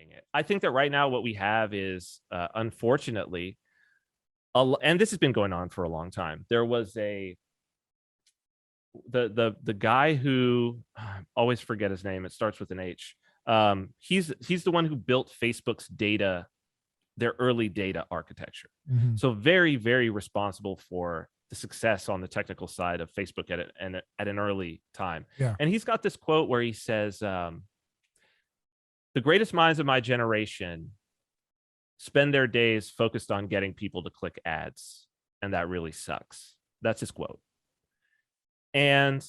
saying it. I think that right now what we have is, unfortunately, and this has been going on for a long time. There was the guy who, I always forget his name. It starts with an H. He's the one who built Facebook's their early data architecture. Mhm. So very, very responsible for the success on the technical side of Facebook at an early time. Yeah. And he's got this quote where he says, the greatest minds of my generation spend their days focused on getting people to click ads. And that really sucks. That's his quote. And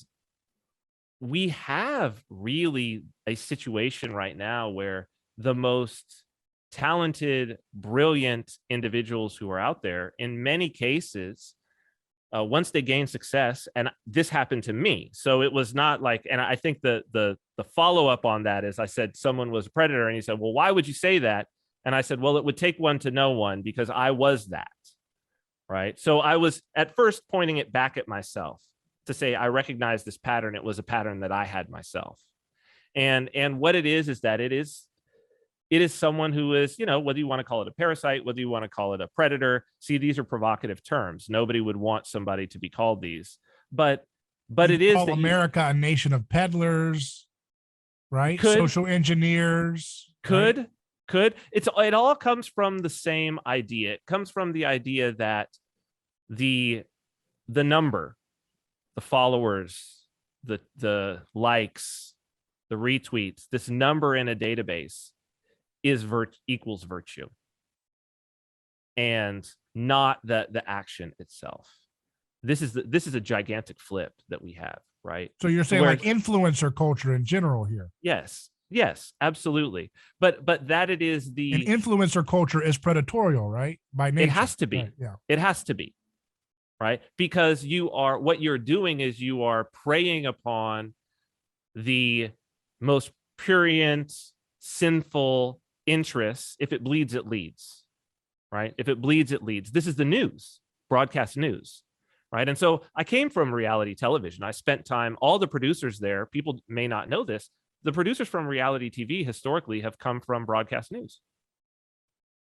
we have really a situation right now where the most talented, brilliant individuals who are out there, in many cases, once they gain success, and this happened to me, so it was not like, and I think the follow-up on that is, I said someone was a predator, and he said, well, why would you say that? And I said, well, it would take one to know one, because I was that, right? So I was at first pointing it back at myself to say, I recognize this pattern. It was a pattern that I had myself. And what it is that it is someone who is, whether you want to call it a parasite, whether you want to call it a predator. See, these are provocative terms. Nobody would want somebody to be called these, but it is call America a nation of peddlers, right? Social engineers. Could. It all comes from the same idea. It comes from the idea that the number, the followers, the likes, the retweets, this number in a database equals virtue, and not the action itself. This is a gigantic flip that we have, right? So you're saying like influencer culture in general here? Yes, absolutely. But that it is an influencer culture is predatorial, right? By nature. It has to be. Right, yeah. It has to be, right? Because what you're doing is you are preying upon the most prurient, sinful interests. If it bleeds, it leads, right? If it bleeds, it leads. This is the news, broadcast news, right? And so I came from reality television. I spent time, all the producers there, people may not know this, the producers from reality TV historically have come from broadcast news.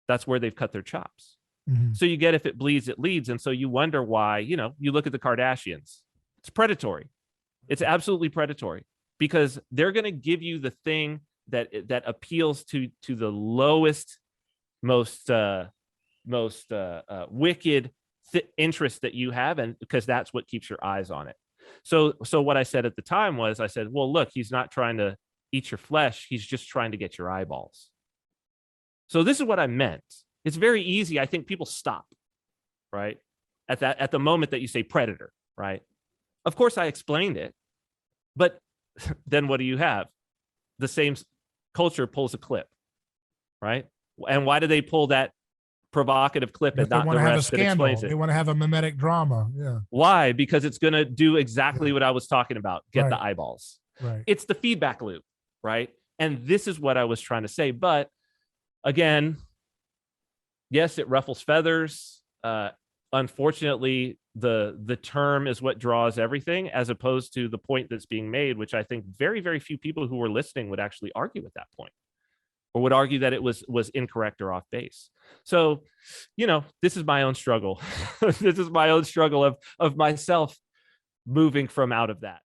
That's where they've cut their chops. Mm-hmm. So you get, if it bleeds, it leads. And so you wonder why, you look at the Kardashians, it's predatory. It's absolutely predatory, because they're going to give you the thing that appeals to the lowest, most wicked interest that you have, and because that's what keeps your eyes on it. So what I said at the time was, I said, well, look, he's not trying to eat your flesh. He's just trying to get your eyeballs. So this is what I meant. It's very easy. I think people stop, right? At the moment that you say predator, right? Of course, I explained it, but then what do you have? The same culture pulls a clip, right? And why do they pull that provocative clip and not the rest that explains it? They want to have a mimetic drama. Yeah. Why? Because it's going to do exactly what I was talking about. Get the eyeballs. Right. It's the feedback loop, right? And this is what I was trying to say. But again, yes, it ruffles feathers. Unfortunately, the term is what draws everything, as opposed to the point that's being made, which I think very, very few people who were listening would actually argue at that point, or would argue that it was incorrect or off base. So, this is my own struggle. This is my own struggle of myself moving from out of that.